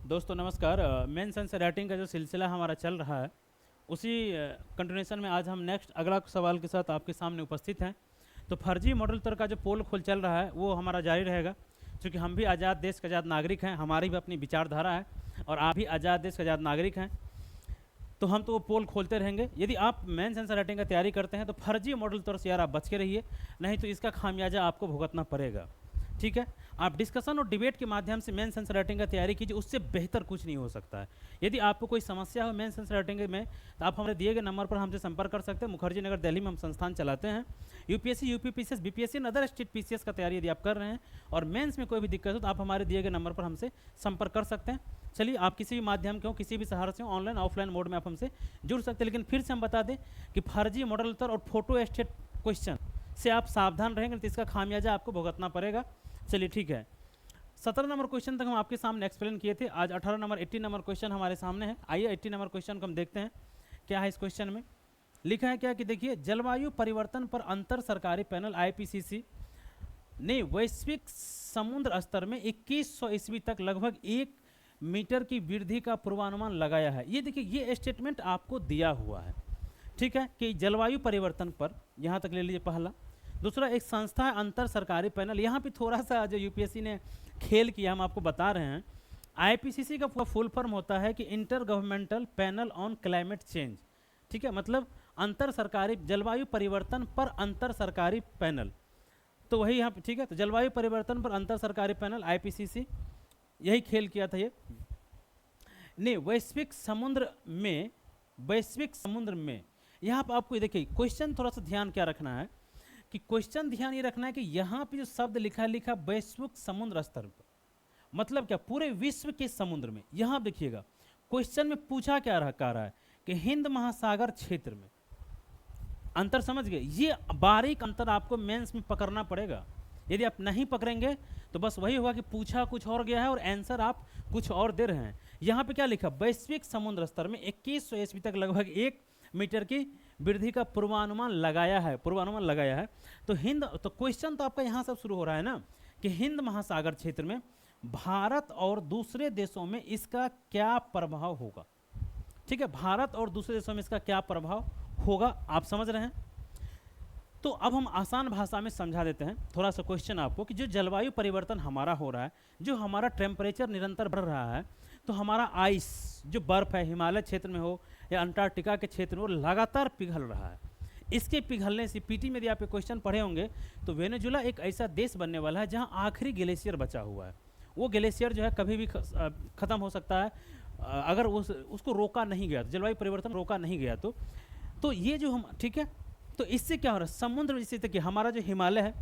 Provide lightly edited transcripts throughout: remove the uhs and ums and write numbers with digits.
दोस्तों नमस्कार। Mains and writing का जो सिलसिला हमारा चल रहा है उसी कंटिन्यूएशन में आज हम नेक्स्ट अगला सवाल के साथ आपके सामने उपस्थित हैं। तो फर्जी मॉडल उत्तर का जो पोल खोल चल रहा है वो हमारा जारी रहेगा, क्योंकि हम भी आज़ाद देश के आज़ाद नागरिक हैं, हमारी भी अपनी विचारधारा है और आप भी आज़ाद देश के आज़ाद नागरिक हैं। तो हम तो वो पोल खोलते रहेंगे। यदि आप मेंस एंड राइटिंग का तैयारी करते हैं तो फर्जी मॉडल उत्तर से यार आप बच के रहिए, नहीं तो इसका खामियाजा आपको भुगतना पड़ेगा। ठीक है, आप डिस्कशन और डिबेट के माध्यम से मेंस एंड राइटिंग का तैयारी कीजिए, उससे बेहतर कुछ नहीं हो सकता है। यदि आपको कोई समस्या हो मेंस एंड राइटिंग में तो आप हमारे दिए गए नंबर पर हमसे संपर्क कर सकते हैं। मुखर्जी नगर दिल्ली में हम संस्थान चलाते हैं। UPSC, UPPCS, BPSC and other state PCS का तैयारी यदि आप कर रहे हैं और मेंस में कोई भी दिक्कत हो तो आप हमारे दिए गए नंबर पर हमसे संपर्क कर सकते हैं। चलिए, आप किसी भी माध्यम के हो, किसी भी सहारे से हो, ऑनलाइन ऑफलाइन मोड में आप हमसे जुड़ सकते हैं। लेकिन फिर से हम बता दें कि फर्जी मॉडल उत्तर और फोटो स्टेट क्वेश्चन से आप सावधान रहेंगे तो इसका खामियाजा आपको भुगतना पड़ेगा। चलिए ठीक है, 17 नंबर क्वेश्चन तक हम आपके सामने एक्सप्लेन किए थे। आज 18 नंबर 18 नंबर क्वेश्चन हमारे सामने है। आइए 18 नंबर क्वेश्चन को हम देखते हैं क्या है। इस क्वेश्चन में लिखा है क्या कि देखिए, जलवायु परिवर्तन पर अंतर सरकारी पैनल आईपीसीसी ने वैश्विक समुद्र स्तर में 2100 ईस्वी तक लगभग 1 मीटर की वृद्धि का पूर्वानुमान लगाया है। ये देखिए, ये स्टेटमेंट आपको दिया हुआ है, ठीक है, कि जलवायु परिवर्तन पर, यहाँ तक ले लीजिए पहला। दूसरा, एक संस्था है अंतर सरकारी पैनल। यहाँ पे थोड़ा सा जो यूपीएससी ने खेल किया हम आपको बता रहे हैं। आईपीसीसी का फुल फॉर्म होता है कि inter governmental panel on climate change. ठीक है, मतलब अंतर सरकारी जलवायु परिवर्तन पर अंतर सरकारी पैनल, तो वही यहाँ पे ठीक है। तो जलवायु परिवर्तन पर अंतर सरकारी पैनल आईपीसीसी यही खेल किया था ये ने वैश्विक समुद्र में यहाँ पर आपको देखिए क्वेश्चन थोड़ा सा ध्यान क्या रखना है कि क्वेश्चन ध्यान ये रखना है कि यहाँ पे जो शब्द लिखा वैश्विक समुद्र स्तर पर, मतलब क्या पूरे विश्व के समुद्र में। यहाँ देखिएगा क्वेश्चन में पूछा क्या रहा है कि हिंद महासागर क्षेत्र में अंतर, समझ गए। ये बारीक अंतर आपको मेंस में पकड़ना पड़ेगा। यदि आप नहीं पकड़ेंगे तो बस वही होगा कि पूछा कुछ और गया है और आंसर आप कुछ और दे रहे हैं। यहाँ पे क्या लिखा, वैश्विक समुद्र स्तर में 2100 ईस्वी तक लगभग 1 मीटर की वृद्धि का पूर्वानुमान लगाया है। तो क्वेश्चन तो आपका यहाँ से शुरू हो रहा है ना कि हिंद महासागर क्षेत्र में भारत और दूसरे देशों में इसका क्या प्रभाव होगा। ठीक है, भारत और दूसरे देशों में इसका क्या प्रभाव होगा, आप समझ रहे हैं। तो अब हम आसान भाषा में समझा देते हैं थोड़ा सा क्वेश्चन आपको कि जो जलवायु परिवर्तन हमारा हो रहा है, जो हमारा टेम्परेचर निरंतर बढ़ रहा है, तो हमारा आइस जो बर्फ है हिमालय क्षेत्र में हो या अंटार्कटिका के क्षेत्र में, वो लगातार पिघल रहा है। इसके पिघलने से पीटी में यदि आप क्वेश्चन पढ़े होंगे तो वेनेजुला एक ऐसा देश बनने वाला है जहां आखिरी ग्लेशियर बचा हुआ है। वो ग्लेशियर जो है कभी भी ख़त्म हो सकता है अगर उसको रोका नहीं गया, जलवायु परिवर्तन रोका नहीं गया तो ये जो हम, ठीक है, तो इससे क्या हो रहा है, समुद्र जैसे देखिए हमारा जो हिमालय है,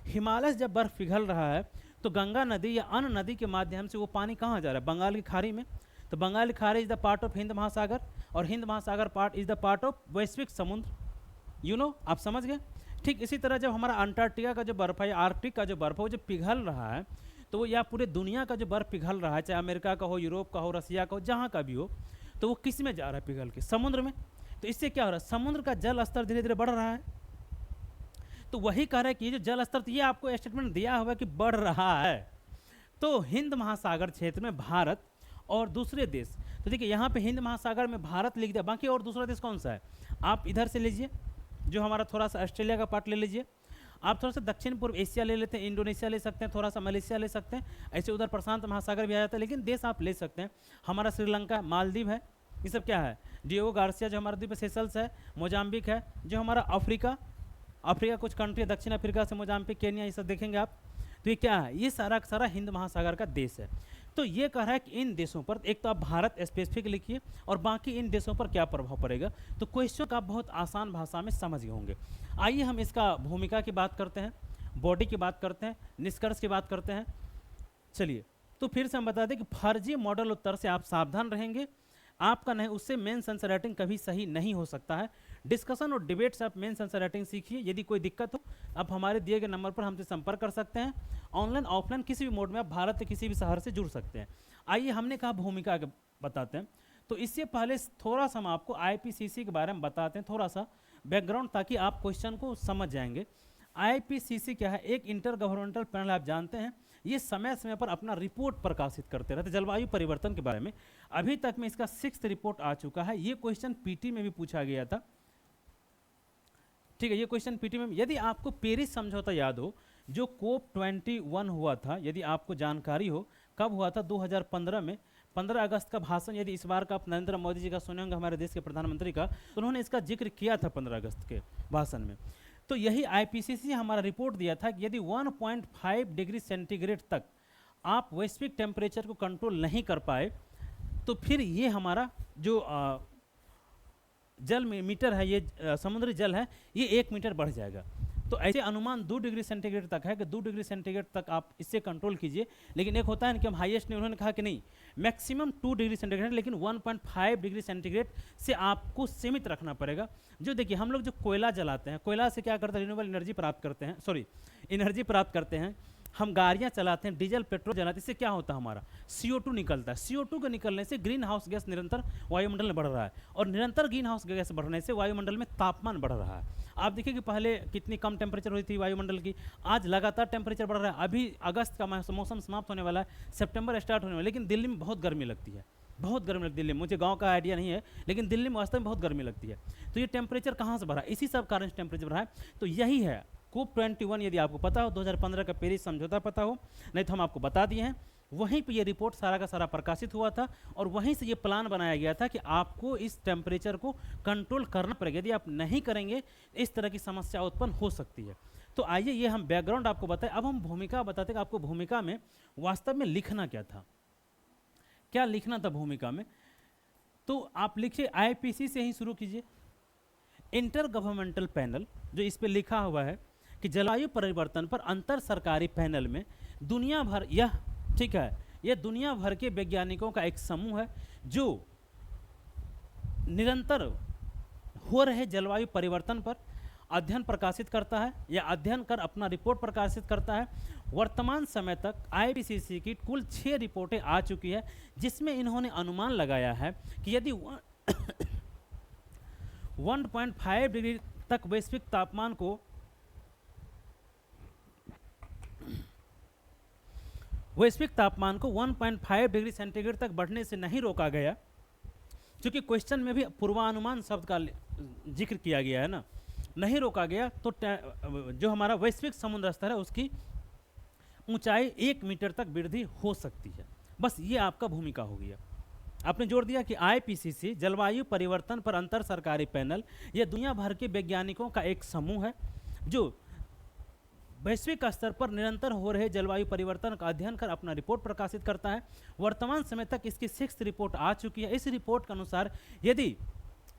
हिमालय से जब बर्फ पिघल रहा है तो गंगा नदी या अन्य नदी के माध्यम से वो पानी कहाँ जा रहा है, बंगाल की खाड़ी में। तो बंगाल की खाड़ी is the part of Hind महासागर और हिंद महासागर part is the part of वैश्विक समुद्र। आप समझ गए। ठीक इसी तरह जब हमारा अंटार्कटिका का जो बर्फ है या आर्कटिक का जो बर्फ है वो जो पिघल रहा है, तो वो या पूरे दुनिया का जो बर्फ पिघल रहा है, चाहे अमेरिका का हो, यूरोप का हो, रसिया का हो, जहाँ का भी हो, तो वो किस में जा रहा है, पिघल के समुद्र में। तो इससे क्या हो रहा है, समुद्र का जल स्तर धीरे धीरे बढ़ रहा है। तो वही कह रहा है कि ये जो जल स्तर, ये आपको स्टेटमेंट दिया हुआ है कि बढ़ रहा है। तो हिंद महासागर क्षेत्र में भारत और दूसरे देश, तो देखिए यहाँ पे हिंद महासागर में भारत लिख दिया, बाकी और दूसरा देश कौन सा है, आप इधर से लीजिए, जो हमारा थोड़ा सा ऑस्ट्रेलिया का पार्ट ले लीजिए, आप थोड़ा सा दक्षिण पूर्व एशिया ले लेते हैं, इंडोनेशिया ले सकते हैं, थोड़ा सा मलेशिया ले सकते हैं, ऐसे उधर प्रशांत महासागर भी आ जाता है। लेकिन देश आप ले सकते हैं, हमारा श्रीलंका, मालदीव है, ये सब क्या है, डियोगो गार्सिया जो हमारा द्वीप, सेशल्स है, मोजाम्बिक है, जो हमारा अफ्रीका कुछ कंट्री, दक्षिण अफ्रीका से मोजाम्बिक, केन्या, ये सब देखेंगे आप। तो ये क्या है, ये सारा का सारा हिंद महासागर का देश है। तो ये कह रहा है कि इन देशों पर, एक तो आप भारत स्पेसिफिक लिखिए और बाकी इन देशों पर क्या प्रभाव पड़ेगा। तो क्वेश्चन का आप बहुत आसान भाषा में समझ गए होंगे। आइए हम इसका भूमिका की बात करते हैं, बॉडी की बात करते हैं, निष्कर्ष की बात करते हैं। चलिए, तो फिर से हम बता दें कि फर्जी मॉडल उत्तर से आप सावधान रहेंगे, आपका नहीं, उससे मेंस आंसर राइटिंग कभी सही नहीं हो सकता है। डिस्कशन और डिबेट से आप मेंस आंसर राइटिंग सीखिए। यदि कोई दिक्कत हो आप हमारे दिए गए नंबर पर हमसे संपर्क कर सकते हैं। ऑनलाइन ऑफलाइन किसी भी मोड में आप भारत के किसी भी शहर से जुड़ सकते हैं। आइए हमने कहा भूमिका बताते हैं, तो इससे पहले थोड़ा सा हम आपको आईपीसीसी के बारे में बताते हैं, थोड़ा सा बैकग्राउंड, ताकि आप क्वेश्चन को समझ जाएंगे। आईपीसीसी क्या है, एक इंटर गवर्नमेंटल पैनल, आप जानते हैं ये समय समय पर अपना रिपोर्ट प्रकाशित करते रहते जलवायु परिवर्तन के बारे में। अभी तक में इसका 6th रिपोर्ट आ चुका है। ये क्वेश्चन पीटी में भी पूछा गया था, ठीक है, ये क्वेश्चन पीटी में। यदि आपको पेरिस समझौता याद हो, जो COP21 हुआ था, यदि आपको जानकारी हो, कब हुआ था? 2015 में। 15 अगस्त का भाषण यदि इस बार का आप नरेंद्र मोदी जी का सुने होंगे, हमारे देश के प्रधानमंत्री का, तो उन्होंने इसका जिक्र किया था 15 अगस्त के भाषण में। तो यही आईपीसीसी हमारा रिपोर्ट दिया था कि यदि 1.5 डिग्री सेंटीग्रेड तक आप वैश्विक टेम्परेचर को कंट्रोल नहीं कर पाए, तो फिर ये हमारा जो जल मीटर है, ये समुद्री जल है, ये 1 मीटर बढ़ जाएगा। तो ऐसे अनुमान 2 डिग्री सेंटीग्रेड तक है कि 2 डिग्री सेंटीग्रेड तक आप इससे कंट्रोल कीजिए। लेकिन एक होता है ना कि हम हाईएस्ट नहीं, उन्होंने कहा कि नहीं, मैक्सिमम 2 डिग्री सेंटीग्रेड, लेकिन 1.5 डिग्री सेंटीग्रेड से आपको सीमित रखना पड़ेगा। जो देखिए, हम लोग जो कोयला जलाते हैं, कोयला से क्या करते हैं? रिन्यूएबल एनर्जी प्राप्त करते हैं, एनर्जी प्राप्त करते हैं। हम गाड़ियाँ चलाते हैं, डीजल पेट्रोल जलाते हैं, इससे क्या होता है? हमारा CO2 निकलता है। CO2 के निकलने से ग्रीन हाउस गैस निरंतर वायुमंडल में बढ़ रहा है, और निरंतर ग्रीन हाउस गैस बढ़ने से वायुमंडल में तापमान बढ़ रहा है। आप देखिए कि पहले कितनी कम टेम्परेचर हुई थी वायुमंडल की, आज लगातार टेम्परेचर बढ़ रहा है। अभी अगस्त का मौसम समाप्त होने वाला है, सितंबर स्टार्ट होने वाला है, लेकिन दिल्ली में बहुत गर्मी लगती है, बहुत गर्मी लगती है दिल्ली में। मुझे गांव का आइडिया नहीं है, लेकिन दिल्ली में वास्तव में बहुत गर्मी लगती है। तो ये टेम्परेचर कहाँ से बढ़ा? इसी सब कारण से टेम्परेचर बढ़ा है। तो यही है COP21, यदि आपको पता हो, 2015 का पेरिस समझौता पता हो, नहीं तो हम आपको बता दिए हैं। वहीं पे ये रिपोर्ट सारा का सारा प्रकाशित हुआ था, और वहीं से ये प्लान बनाया गया था कि आपको इस टेम्परेचर को कंट्रोल करना पड़ेगा। यदि आप नहीं करेंगे, इस तरह की समस्या उत्पन्न हो सकती है। तो आइए, ये हम बैकग्राउंड आपको बताएं। अब हम भूमिका बताते हैं कि आपको भूमिका में वास्तव में लिखना क्या था, क्या लिखना था भूमिका में। तो आप लिखिए, IPCC से ही शुरू कीजिए। इंटर गवर्नमेंटल पैनल, जो इस पे लिखा हुआ है कि जलवायु परिवर्तन पर अंतर सरकारी पैनल में दुनिया भर, यह ठीक है, यह दुनिया भर के वैज्ञानिकों का एक समूह है जो निरंतर हो रहे जलवायु परिवर्तन पर अध्ययन प्रकाशित करता है, या अध्ययन कर अपना रिपोर्ट प्रकाशित करता है। वर्तमान समय तक IPCC की कुल 6 रिपोर्टें आ चुकी है, जिसमें इन्होंने अनुमान लगाया है कि यदि 1.5 डिग्री तक वैश्विक तापमान को वैश्विक तापमान को 1.5 डिग्री सेंटीग्रेड तक बढ़ने से नहीं रोका गया, क्योंकि क्वेश्चन में भी पूर्वानुमान शब्द का जिक्र किया गया है ना, नहीं रोका गया, तो जो हमारा वैश्विक समुद्र स्तर है उसकी ऊंचाई 1 मीटर तक वृद्धि हो सकती है। बस ये आपका भूमिका हो गया। आपने जोड़ दिया कि IPCC जलवायु परिवर्तन पर अंतर सरकारी पैनल, यह दुनिया भर के वैज्ञानिकों का एक समूह है जो वैश्विक स्तर पर निरंतर हो रहे जलवायु परिवर्तन का अध्ययन कर अपना रिपोर्ट प्रकाशित करता है। वर्तमान समय तक इसकी 6th रिपोर्ट आ चुकी है। इस रिपोर्ट के अनुसार यदि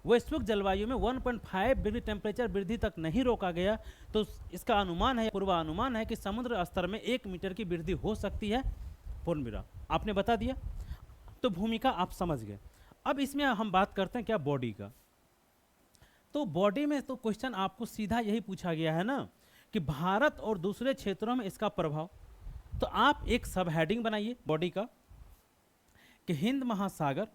वैश्विक जलवायु में 1.5 डिग्री टेम्परेचर वृद्धि तक नहीं रोका गया, तो इसका अनुमान है, पूर्वानुमान है कि समुद्र स्तर में 1 मीटर की वृद्धि हो सकती है। पूर्ण विराम आपने बता दिया, तो भूमिका आप समझ गए। अब इसमें हम बात करते हैं क्या? बॉडी का। तो बॉडी में तो क्वेश्चन आपको सीधा यही पूछा गया है ना कि भारत और दूसरे क्षेत्रों में इसका प्रभाव। तो आप एक सब हेडिंग बनाइए बॉडी का कि हिंद महासागर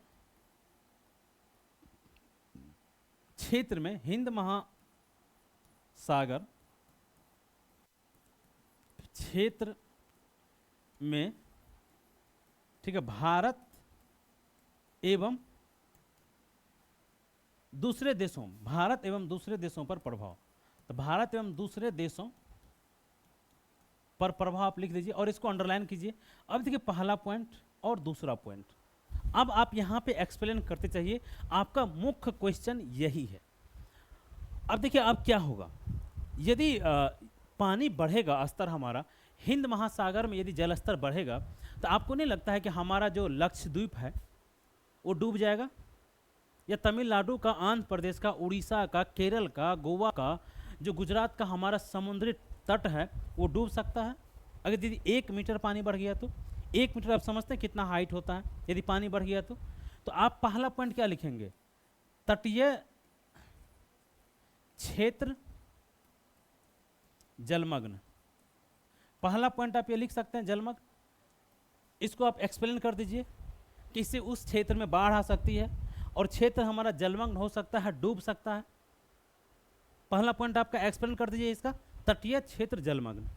क्षेत्र में, हिंद महासागर क्षेत्र में, ठीक है, भारत एवं दूसरे देशों, भारत एवं दूसरे देशों पर प्रभाव। तो भारत एवं दूसरे देशों पर प्रभाव आप लिख दीजिए और इसको अंडरलाइन कीजिए। अब देखिए, पहला पॉइंट और दूसरा पॉइंट, अब आप यहां पे एक्सप्लेन करते चाहिए। आपका मुख्य क्वेश्चन यही है। अब देखिए, अब क्या होगा यदि पानी बढ़ेगा, स्तर हमारा हिंद महासागर में यदि जल स्तर बढ़ेगा, तो आपको नहीं लगता है कि हमारा जो लक्षद्वीप है वो डूब जाएगा? या तमिलनाडु का, आंध्र प्रदेश का, उड़ीसा का, केरल का, गोवा का, जो गुजरात का हमारा समुद्री तट है, वो डूब सकता है अगर यदि 1 मीटर पानी बढ़ गया तो। 1 मीटर आप समझते हैं कितना हाइट होता है यदि पानी बढ़ गया तो आप पहला पॉइंट क्या लिखेंगे? तटीय क्षेत्र जलमग्न। पहला पॉइंट आप ये लिख सकते हैं, जलमग्न। इसको आप एक्सप्लेन कर दीजिए कि इससे उस क्षेत्र में बाढ़ आ सकती है और क्षेत्र हमारा जलमग्न हो सकता है, डूब सकता है। पहला पॉइंट आपका एक्सप्लेन कर दीजिए इसका, तटीय क्षेत्र जलमग्न।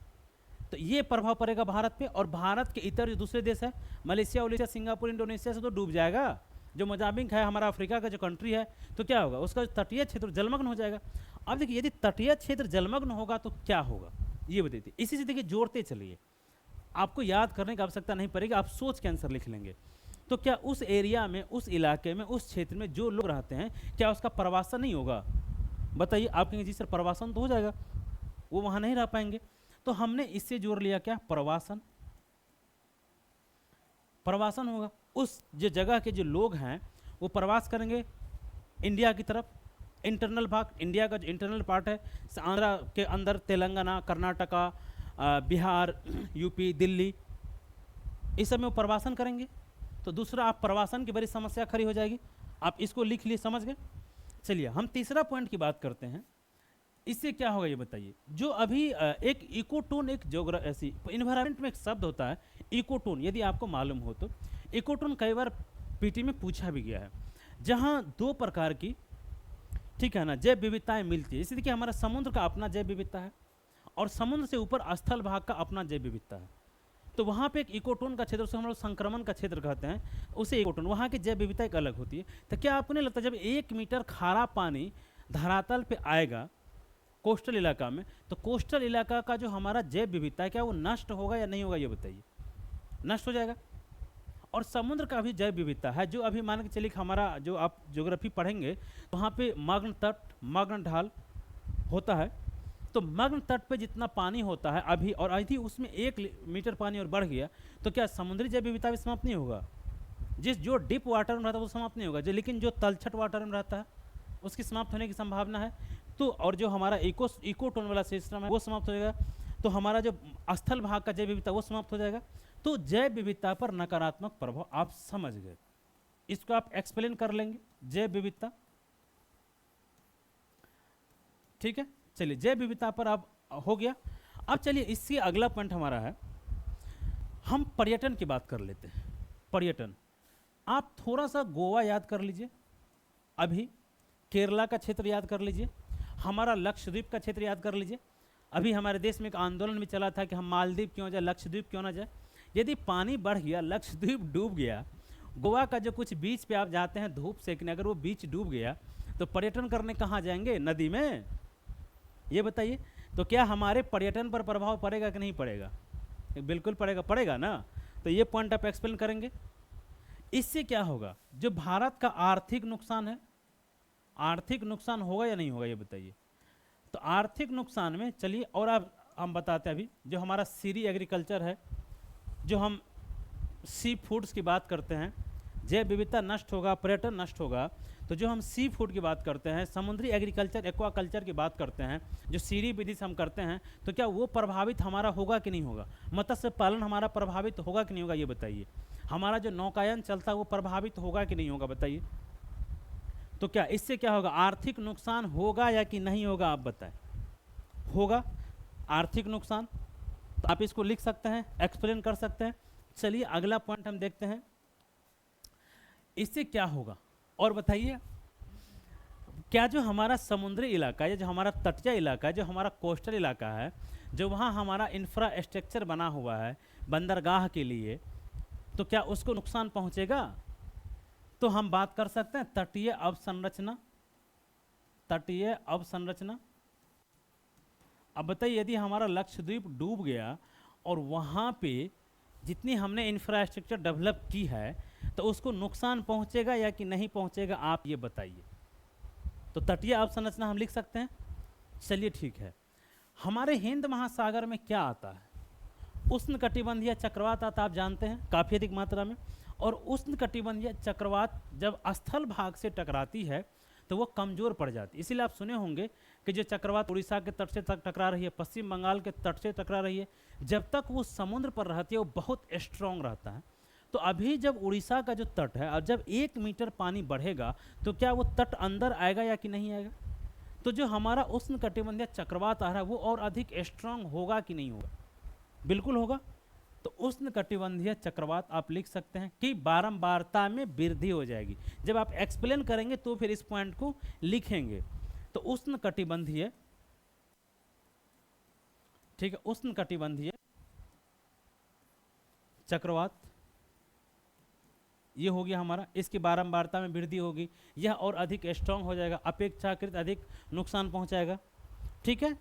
तो ये प्रभाव पड़ेगा भारत पे, और भारत के इतर जो दूसरे देश है, मलेशिया उलेशिया सिंगापुर इंडोनेशिया से तो डूब जाएगा। जो मोजाम्बिक है हमारा अफ्रीका का जो कंट्री है, तो क्या होगा, उसका जो तटीय क्षेत्र जलमग्न हो जाएगा। अब देखिए यदि तटीय क्षेत्र जलमग्न होगा तो क्या होगा ये बताइए। इसी से देखिए जोड़ते चलिए, आपको याद करने की आवश्यकता नहीं पड़ेगी, आप सोच के आंसर लिख लेंगे। तो क्या उस एरिया में, उस इलाके में, उस क्षेत्र में जो लोग रहते हैं, क्या उसका प्रवासन नहीं होगा? बताइए, आप कहेंगे जी सर प्रवासन तो हो जाएगा, वो वहां नहीं रह पाएंगे। तो हमने इससे जोड़ लिया क्या, प्रवासन। प्रवासन होगा, उस जो जगह के जो लोग हैं वो प्रवास करेंगे इंडिया की तरफ। इंटरनल भाग, इंडिया का जो इंटरनल पार्ट है, आंध्रा के अंदर तेलंगाना, कर्नाटका, बिहार, यूपी, दिल्ली, इस सब में वो प्रवासन करेंगे। तो दूसरा, आप प्रवासन की बड़ी समस्या खड़ी हो जाएगी। आप इसको लिख लिए, समझ गए। चलिए हम तीसरा पॉइंट की बात करते हैं। इससे क्या होगा ये बताइए। जो अभी एक इकोटोन, एक ऐसी इन्वायरमेंट में एक शब्द होता है इकोटोन, यदि आपको मालूम हो तो। इकोटोन कई बार पीटी में पूछा भी गया है, जहाँ दो प्रकार की, ठीक है ना, जैव विविधताएं मिलती है। इसी देखिए हमारा समुद्र का अपना जैव विविधता है, और समुद्र से ऊपर स्थल भाग का अपना जैव विविधता है। तो वहाँ पे एक इकोटोन का क्षेत्र, उसे हम लोग संक्रमण का क्षेत्र कहते हैं, उसे इकोटोन, वहाँ की जैव विविधता एक अलग होती है। तो क्या आपको नहीं लगता जब 1 मीटर खारा पानी धरातल पे आएगा कोस्टल इलाका में, तो कोस्टल इलाका का जो हमारा जैव विविधता है, क्या वो नष्ट होगा या नहीं होगा ये बताइए। नष्ट हो जाएगा। और समुद्र का भी जैव विविधता है, जो अभी मान के चलिए हमारा, जो आप ज्योग्राफी पढ़ेंगे वहाँ पे मग्न तट, मग्न ढाल होता है। तो मग्न तट पे जितना पानी होता है अभी, और यदि उसमें 1 मीटर पानी और बढ़ गया, तो क्या समुद्री जैव विविधता भी समाप्त नहीं होगा? जो डीप वाटर में रहता है वो समाप्त नहीं होगा, लेकिन जो तलछट वाटर में रहता है उसकी समाप्त होने की संभावना है। तो और जो हमारा इकोटोन वाला सिस्टम है वो समाप्त हो जाएगा। तो हमारा जो स्थल भाग का जैव विविधता वो समाप्त हो जाएगा। तो जैव विविधता पर नकारात्मक प्रभाव, आप समझ गए। इसको आप एक्सप्लेन कर लेंगे, जैव विविधता, ठीक है। चलिए जैव विविधता पर आप हो गया। अब चलिए इससे अगला पॉइंट हमारा है, हम पर्यटन की बात कर लेते हैं। पर्यटन, आप थोड़ा सा गोवा याद कर लीजिए, अभी केरला का क्षेत्र याद कर लीजिए, हमारा लक्षद्वीप का क्षेत्र याद कर लीजिए। अभी हमारे देश में एक आंदोलन भी चला था कि हम मालदीव क्यों जाए, लक्षद्वीप क्यों ना जाए। यदि पानी बढ़ गया, लक्षद्वीप डूब गया, गोवा का जो कुछ बीच पे आप जाते हैं धूप सेकने, अगर वो बीच डूब गया तो पर्यटन करने कहाँ जाएंगे, नदी में? ये बताइए। तो क्या हमारे पर्यटन पर प्रभाव पड़ेगा कि नहीं पड़ेगा? बिल्कुल पड़ेगा, पड़ेगा ना। तो ये पॉइंट आप एक्सप्लेन करेंगे। इससे क्या होगा, जो भारत का आर्थिक नुकसान है, आर्थिक नुकसान होगा या नहीं होगा ये बताइए। तो आर्थिक नुकसान में चलिए, और अब हम बताते हैं, अभी जो हमारा सीरी एग्रीकल्चर है, जो हम सी फूड्स की बात करते हैं, जैव विविधता नष्ट होगा, पर्यटन नष्ट होगा। तो जो हम सी फूड की बात करते हैं, समुद्री एग्रीकल्चर, एक्वाकल्चर की बात करते हैं, जो सीरी विधि से हम करते हैं, तो क्या वो प्रभावित हमारा होगा कि नहीं होगा? मत्स्य पालन हमारा प्रभावित होगा कि नहीं होगा ये बताइए। हमारा जो नौकायन चलता है वो प्रभावित होगा कि नहीं होगा बताइए। तो क्या इससे क्या होगा, आर्थिक नुकसान होगा या कि नहीं होगा, आप बताएं। होगा आर्थिक नुकसान, तो आप इसको लिख सकते हैं, एक्सप्लेन कर सकते हैं। चलिए अगला पॉइंट हम देखते हैं, इससे क्या होगा और बताइए। क्या जो हमारा समुद्री इलाका है, जो हमारा तटीय इलाका है, जो हमारा कोस्टल इलाका है, जो वहाँ हमारा इंफ्रास्ट्रक्चर बना हुआ है बंदरगाह के लिए, तो क्या उसको नुकसान पहुँचेगा? तो हम बात कर सकते हैं तटीय अवसंरचना, तटीय अवसंरचना। अब बताइए, यदि हमारा लक्षद्वीप डूब गया और वहाँ पे जितनी हमने इंफ्रास्ट्रक्चर डेवलप की है, तो उसको नुकसान पहुँचेगा या कि नहीं पहुँचेगा, आप ये बताइए। तो तटीय अवसंरचना हम लिख सकते हैं। चलिए ठीक है। हमारे हिंद महासागर में क्या आता है? उष्णकटिबंधीय चक्रवात आता, आप जानते हैं, काफ़ी अधिक मात्रा में। और उष्णकटिबंधीय चक्रवात जब स्थल भाग से टकराती है तो वो कमज़ोर पड़ जाती है। इसीलिए आप सुने होंगे कि जो चक्रवात उड़ीसा के तट से टकरा रही है, पश्चिम बंगाल के तट से टकरा रही है, जब तक वो समुद्र पर रहती है वो बहुत स्ट्रॉन्ग रहता है। तो अभी जब उड़ीसा का जो तट है, और जब 1 मीटर पानी बढ़ेगा तो क्या वो तट अंदर आएगा या कि नहीं आएगा? तो जो हमारा उष्णकटिबंधीय चक्रवात आ रहा है वो और अधिक स्ट्रांग होगा कि नहीं होगा? बिल्कुल होगा। तो उष्णकटिबंधीय चक्रवात आप लिख सकते हैं कि बारंबारता में वृद्धि हो जाएगी। जब आप एक्सप्लेन करेंगे तो फिर इस पॉइंट को लिखेंगे। तो उष्णकटिबंधीय, ठीक है, उष्णकटिबंधीय चक्रवात, ये हो गया हमारा। इसकी बारंबारता में वृद्धि होगी, यह और अधिक स्ट्रांग हो जाएगा, अपेक्षाकृत अधिक नुकसान पहुंचाएगा। ठीक है,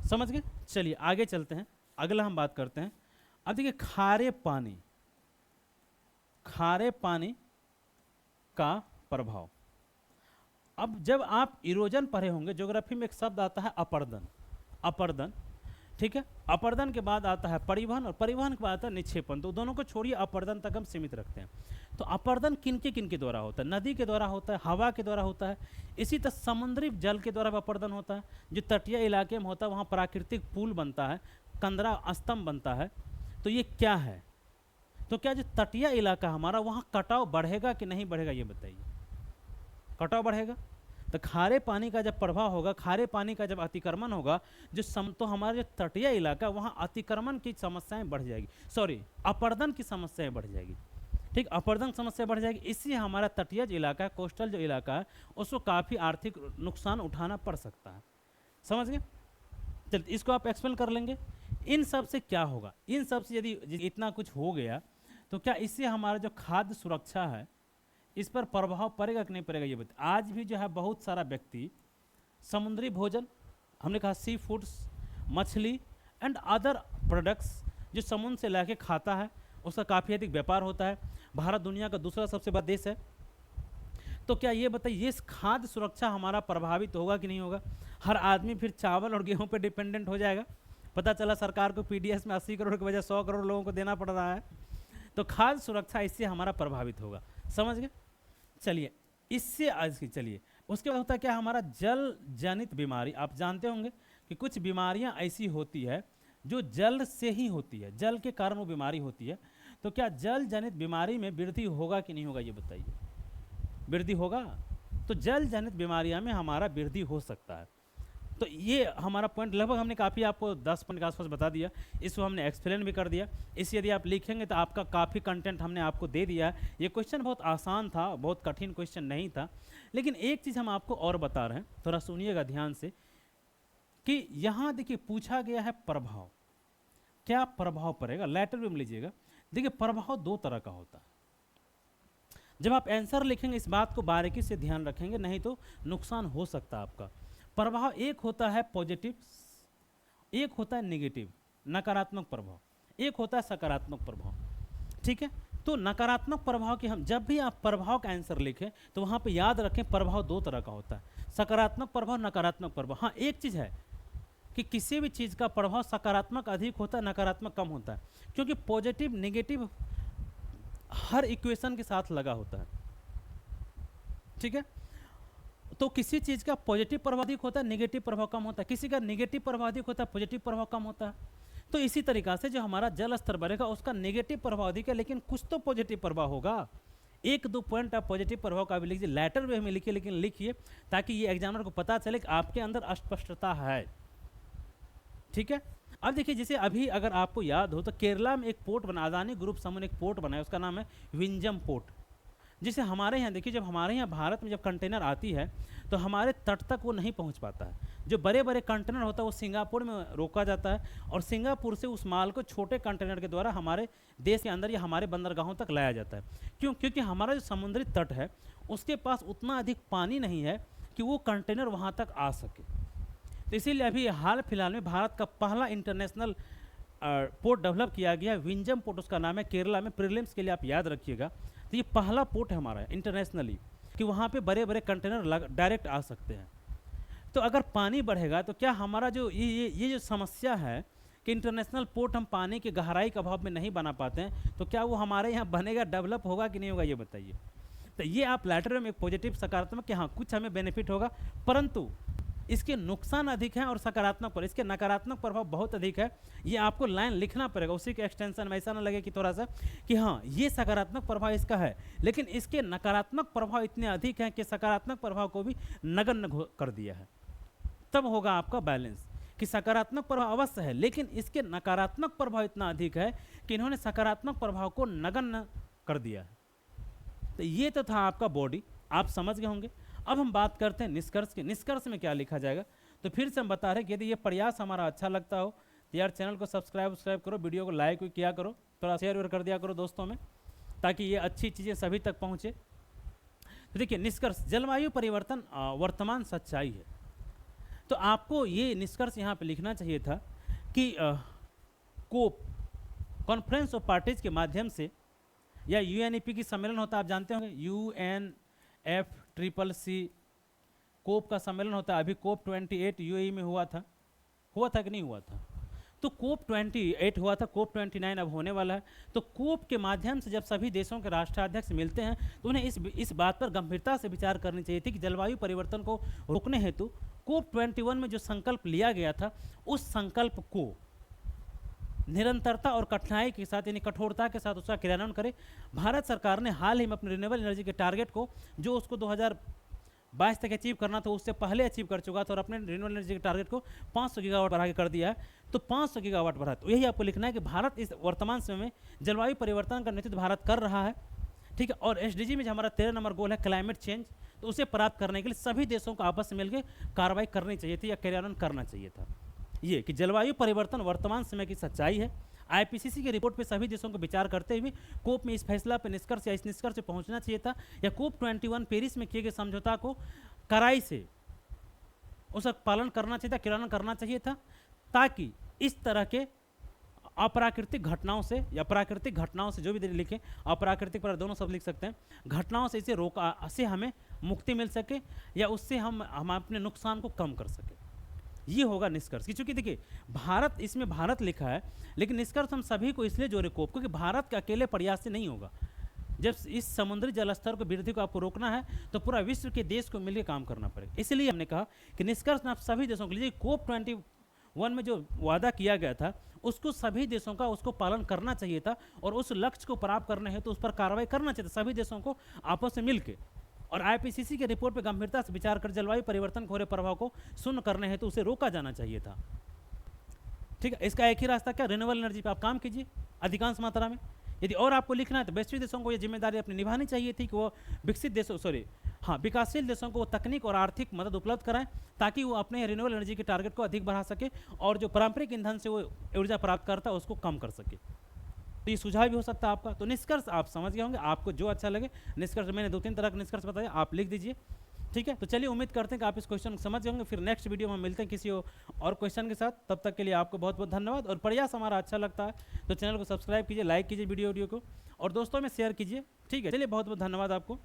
समझ गए। चलिए आगे चलते हैं, अगला हम बात करते हैं। अब देखिए खारे पानी, खारे पानी का प्रभाव। अब जब आप इरोजन पढ़े होंगे, ज्योग्राफी में एक शब्द आता है अपर्दन, अपर्दन, ठीक है। अपर्दन के बाद आता है परिवहन, और परिवहन के बाद आता है निक्षेपण। तो दोनों को छोड़िए, अपर्दन तक हम सीमित रखते हैं। तो अपर्दन किनके द्वारा होता है? नदी के द्वारा होता है, हवा के द्वारा होता है, इसी तरह समुद्री जल के द्वारा अपर्दन होता है। जो तटीय इलाके में होता है वहाँ प्राकृतिक पुल बनता है, कंदरा स्तंभ बनता है। तो ये क्या है? तो क्या जो तटीय इलाका हमारा, वहाँ कटाव बढ़ेगा कि नहीं बढ़ेगा, ये बताइए। कटाव बढ़ेगा। तो खारे पानी का जब प्रभाव होगा, खारे पानी का जब अतिक्रमण होगा, तो हमारा जो तटीय इलाका वहाँ अतिक्रमण की समस्याएं बढ़ जाएगी, सॉरी अपर्दन की समस्याएं बढ़ जाएगी। ठीक, अपर्दन समस्या बढ़ जाएगी। इससे हमारा तटीय जो इलाका है, कोस्टल जो इलाका है, उसको काफ़ी आर्थिक नुकसान उठाना पड़ सकता है। समझ गए? चलिए इसको आप एक्सप्लेन कर लेंगे। इन सब से क्या होगा? इन सब से यदि इतना कुछ हो गया तो क्या इससे हमारा जो खाद्य सुरक्षा है इस पर प्रभाव पड़ेगा कि नहीं पड़ेगा, ये बताइए। आज भी जो है बहुत सारा व्यक्ति समुद्री भोजन, हमने कहा सी फूड्स, मछली एंड अदर प्रोडक्ट्स जो समुद्र से लाके खाता है, उसका काफ़ी अधिक व्यापार होता है। भारत दुनिया का दूसरा सबसे बड़ा देश है। तो क्या ये बताइए, ये खाद्य सुरक्षा हमारा प्रभावित होगा कि नहीं होगा? हर आदमी फिर चावल और गेहूं पे डिपेंडेंट हो जाएगा। पता चला सरकार को पीडीएस में 80 करोड़ की वजह 100 करोड़ लोगों को देना पड़ रहा है। तो खाद्य सुरक्षा इससे हमारा प्रभावित होगा। समझ गए? चलिए इससे आज की, चलिए उसके बाद होता है क्या, हमारा जल जनित बीमारी। आप जानते होंगे कि कुछ बीमारियां ऐसी होती है जो जल से ही होती है, जल के कारण वो बीमारी होती है। तो क्या जल जनित बीमारी में वृद्धि होगा कि नहीं होगा, ये बताइए। वृद्धि होगा। तो जल जनित बीमारियां में हमारा वृद्धि हो सकता है। तो ये हमारा पॉइंट लगभग हमने काफ़ी आपको 10 पॉइंट के आसपास बता दिया। इसको हमने एक्सप्लेन भी कर दिया। इसे यदि आप लिखेंगे तो आपका काफ़ी कंटेंट हमने आपको दे दिया है। ये क्वेश्चन बहुत आसान था, बहुत कठिन क्वेश्चन नहीं था। लेकिन एक चीज़ हम आपको और बता रहे हैं, थोड़ा सुनिएगा ध्यान से, कि यहाँ देखिए पूछा गया है प्रभाव, क्या प्रभाव पड़ेगा। लेटर भी लीजिएगा। देखिए प्रभाव दो तरह का होता है। जब आप आंसर लिखेंगे इस बात को बारीकी से ध्यान रखेंगे, नहीं तो नुकसान हो सकता है आपका। प्रभाव एक होता है पॉजिटिव, एक होता है नेगेटिव, नकारात्मक प्रभाव, एक होता है सकारात्मक प्रभाव। ठीक है, तो नकारात्मक प्रभाव की हम जब भी आप प्रभाव का आंसर लिखें तो वहाँ पे याद रखें प्रभाव दो तरह का होता है, सकारात्मक प्रभाव, नकारात्मक प्रभाव। हाँ एक चीज़ है कि किसी भी चीज़ का प्रभाव सकारात्मक अधिक होता है, नकारात्मक कम होता है, क्योंकि पॉजिटिव नेगेटिव हर इक्वेशन के साथ लगा होता है। ठीक है, तो किसी चीज़ का पॉजिटिव प्रभाव अधिक होता है, नेगेटिव प्रभाव कम होता है, किसी का नेगेटिव प्रभाव अधिक होता है, पॉजिटिव प्रभाव कम होता है। तो इसी तरीक़ा से जो हमारा जल स्तर बढ़ेगा उसका नेगेटिव प्रभाव अधिक है, लेकिन कुछ तो पॉजिटिव प्रभाव होगा। एक दो पॉइंट आप पॉजिटिव प्रभाव का भी लिखिए, लेटर वे में लिखिए, लेकिन लिखिए ताकि ये एग्जामिनर को पता चले कि आपके अंदर अस्पष्टता है। ठीक है, अब देखिए जैसे अभी अगर आपको याद हो तो केरला में एक पोर्ट बना, अदानी ग्रुप समूह ने एक पोर्ट बनाया, उसका नाम है विंजम पोर्ट। जिसे हमारे यहाँ देखिए, जब हमारे यहाँ भारत में जब कंटेनर आती है तो हमारे तट तक वो नहीं पहुँच पाता है। जो बड़े बड़े कंटेनर होता है वो सिंगापुर में रोका जाता है, और सिंगापुर से उस माल को छोटे कंटेनर के द्वारा हमारे देश के अंदर या हमारे बंदरगाहों तक लाया जाता है। क्यों? क्योंकि हमारा जो समुद्री तट है उसके पास उतना अधिक पानी नहीं है कि वो कंटेनर वहाँ तक आ सके। तो इसीलिए अभी हाल फिलहाल में भारत का पहला इंटरनेशनल पोर्ट डेवलप किया गया है, विंजम पोर्ट उसका नाम है। केरला में प्रीलिम्स के लिए आप याद रखिएगा, तो ये पहला पोर्ट है हमारा इंटरनेशनली कि वहाँ पे बड़े बड़े कंटेनर डायरेक्ट आ सकते हैं। तो अगर पानी बढ़ेगा तो क्या हमारा जो ये जो समस्या है कि इंटरनेशनल पोर्ट हम पानी की गहराई के अभाव में नहीं बना पाते हैं, तो क्या वो हमारे यहाँ बनेगा, डेवलप होगा कि नहीं होगा, ये बताइए। तो ये आप लेटर में एक पॉजिटिव सकारात्मक कि हाँ कुछ हमें बेनिफिट होगा, परंतु इसके नुकसान अधिक हैं और सकारात्मक पर इसके नकारात्मक प्रभाव बहुत अधिक है। ये आपको लाइन लिखना पड़ेगा, उसी के एक्सटेंशन में, ऐसा ना लगे कि थोड़ा सा कि हाँ ये सकारात्मक प्रभाव इसका है, लेकिन इसके नकारात्मक प्रभाव इतने अधिक हैं कि सकारात्मक प्रभाव को भी नगण्य कर दिया है। तब होगा आपका बैलेंस कि सकारात्मक प्रभाव अवश्य है, लेकिन इसके नकारात्मक प्रभाव इतना अधिक है कि इन्होंने सकारात्मक प्रभाव को नगण्य कर दिया है। तो ये तो था आपका बॉडी, आप समझ गए होंगे। अब हम बात करते हैं निष्कर्ष के। निष्कर्ष में क्या लिखा जाएगा, तो फिर से हम बता रहे हैं कि यदि ये प्रयास हमारा अच्छा लगता हो तो यार चैनल को सब्सक्राइब करो, वीडियो को लाइक भी किया करो, थोड़ा शेयर कर दिया करो दोस्तों में, ताकि ये अच्छी चीज़ें सभी तक पहुँचे। तो देखिए निष्कर्ष, जलवायु परिवर्तन वर्तमान सच्चाई है। तो आपको ये निष्कर्ष यहाँ पे लिखना चाहिए था कि कोप, कॉन्फ्रेंस ऑफ पार्टीज के माध्यम से, या यूएनईपी की सम्मेलन होता है, आप जानते होंगे UNFCCC, कोप का सम्मेलन होता है। अभी कोप 28 यूएई में हुआ था कि नहीं हुआ था? तो कोप 28 हुआ था, कोप 29 अब होने वाला है। तो कोप के माध्यम से जब सभी देशों के राष्ट्राध्यक्ष मिलते हैं तो उन्हें इस बात पर गंभीरता से विचार करनी चाहिए थी कि जलवायु परिवर्तन को रोकने हेतु कोप 21 में जो संकल्प लिया गया था, उस संकल्प को निरंतरता और कठिनाई के साथ, यानी कठोरता के साथ उसका क्रियान्वयन करे। भारत सरकार ने हाल ही में अपने रिन्यूएबल एनर्जी के टारगेट को, जो उसको 2022 तक अचीव करना था, उससे पहले अचीव कर चुका था, और अपने रिन्यूएबल एनर्जी के टारगेट को 500 गीगावाट बढ़ा के कर दिया है। तो 500 गीगावाट बढ़ा, तो यही आपको लिखना है कि भारत इस वर्तमान समय में जलवायु परिवर्तन का नेतृत्व भारत कर रहा है, ठीक है। और SDG में जो हमारा 13 नंबर गोल है क्लाइमेट चेंज, तो उसे प्राप्त करने के लिए सभी देशों को आपस में मिलकर कार्रवाई करनी चाहिए थी या क्रियान्वयन करना चाहिए था। ये कि जलवायु परिवर्तन वर्तमान समय की सच्चाई है। IPCC की रिपोर्ट पे सभी देशों को विचार करते हुए कोप में इस फैसला पर निष्कर्ष या इस निष्कर्ष पे पहुंचना चाहिए था, या कोप 21 पेरिस में किए गए समझौता को कड़ाई से उसका पालन करना चाहिए था, क्रियान्वयन करना चाहिए था, ताकि इस तरह के अप्राकृतिक घटनाओं से या प्राकृतिक घटनाओं से, जो भी लिखें, अप्राकृतिक पर दोनों शब्द लिख सकते हैं, घटनाओं से इसे रोका से हमें मुक्ति मिल सके, या उससे हम अपने नुकसान को कम कर सके। ये होगा निष्कर्ष। क्योंकि देखिए भारत, इसमें भारत लिखा है, लेकिन निष्कर्ष हम सभी को इसलिए जोड़े कोप, क्योंकि भारत के अकेले प्रयास से नहीं होगा। जब इस समुद्री जलस्तर को वृद्धि को आपको रोकना है तो पूरा विश्व के देश को मिलकर काम करना पड़ेगा। इसलिए हमने कहा कि निष्कर्ष आप सभी देशों के लिए, कोप 21 में जो वादा किया गया था उसको सभी देशों का उसको पालन करना चाहिए था, और उस लक्ष्य को प्राप्त करने है तो उस पर कार्रवाई करना चाहिए था सभी देशों को आपस में मिलकर। और IPCC के रिपोर्ट पर गंभीरता से विचार कर जलवायु परिवर्तन के हो रहे प्रभाव को शून्य करने हैं तो उसे रोका जाना चाहिए था, ठीक है। इसका एक ही रास्ता क्या, रिन्यूएबल एनर्जी पे आप काम कीजिए अधिकांश मात्रा में। यदि और आपको लिखना है तो वैश्विक देशों को ये जिम्मेदारी अपनी निभानी चाहिए थी कि वो विकासशील देशों को वो तकनीक और आर्थिक मदद उपलब्ध कराएं, ताकि वो अपने रिन्यूएबल एनर्जी के टारगेट को अधिक बढ़ा सके, और जो पारंपरिक ईंधन से वो ऊर्जा प्राप्त करता है उसको कम कर सके। तो ये सुझाव भी हो सकता है आपका। तो निष्कर्ष आप समझ गए होंगे, आपको जो अच्छा लगे निष्कर्ष, मैंने 2-3 तरह के निष्कर्ष बताया, आप लिख दीजिए, ठीक है। तो चलिए उम्मीद करते हैं कि आप इस क्वेश्चन को समझ होंगे। फिर नेक्स्ट वीडियो में मिलते हैं किसी और क्वेश्चन के साथ। तब तक के लिए आपको बहुत बहुत धन्यवाद। और प्रयास हमारा अच्छा लगता है तो चैनल को सब्सक्राइब कीजिए, लाइक कीजिए वीडियो को, और दोस्तों में शेयर कीजिए, ठीक है। चलिए बहुत बहुत धन्यवाद आपको।